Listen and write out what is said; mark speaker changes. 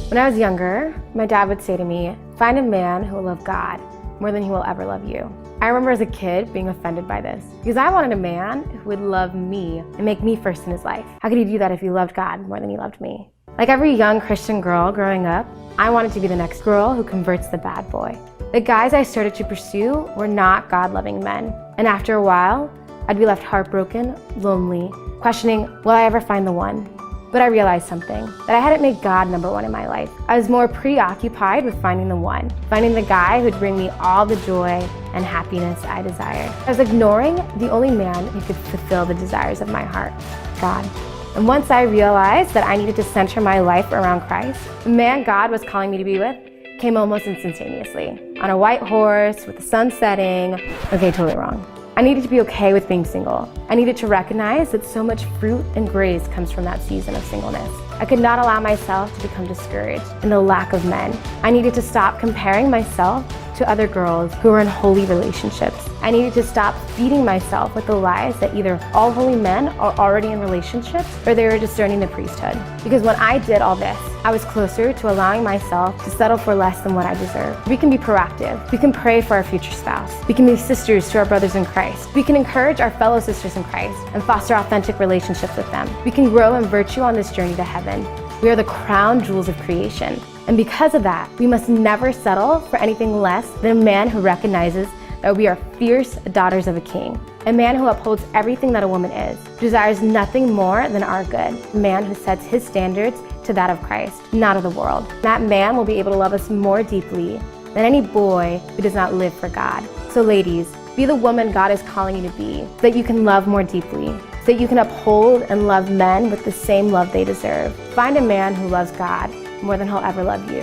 Speaker 1: When I was younger, my dad would say to me, find a man who will love God more than he will ever love you. I remember as a kid being offended by this because I wanted a man who would love me and make me first in his life. How could he do that if he loved God more than he loved me? Like every young Christian girl growing up, I wanted to be the next girl who converts the bad boy. The guys I started to pursue were not God-loving men. And after a while, I'd be left heartbroken, lonely, questioning, will I ever find the one? But I realized something, that I hadn't made God number one in my life. I was more preoccupied with finding the one, finding the guy who'd bring me all the joy and happiness I desired. I was ignoring the only man who could fulfill the desires of my heart, God. And once I realized that I needed to center my life around Christ, the man God was calling me to be with came almost instantaneously. On a white horse, with the sun setting. Okay, totally wrong. I needed to be okay with being single. I needed to recognize that so much fruit and grace comes from that season of singleness. I could not allow myself to become discouraged in the lack of men. I needed to stop comparing myself to other girls who were in holy relationships. I needed to stop feeding myself with the lies that either all holy men are already in relationships or they were discerning the priesthood. Because when I did all this, I was closer to allowing myself to settle for less than what I deserve. We can be proactive. We can pray for our future spouse. We can be sisters to our brothers in Christ. We can encourage our fellow sisters in Christ and foster authentic relationships with them. We can grow in virtue on this journey to heaven. We are the crown jewels of creation. And because of that, we must never settle for anything less than a man who recognizes that we are fierce daughters of a king. A man who upholds everything that a woman is, who desires nothing more than our good. A man who sets his standards to that of Christ, not of the world. That man will be able to love us more deeply than any boy who does not live for God. So ladies, be the woman God is calling you to be, so that you can love more deeply, so that you can uphold and love men with the same love they deserve. Find a man who loves God more than he'll ever love you.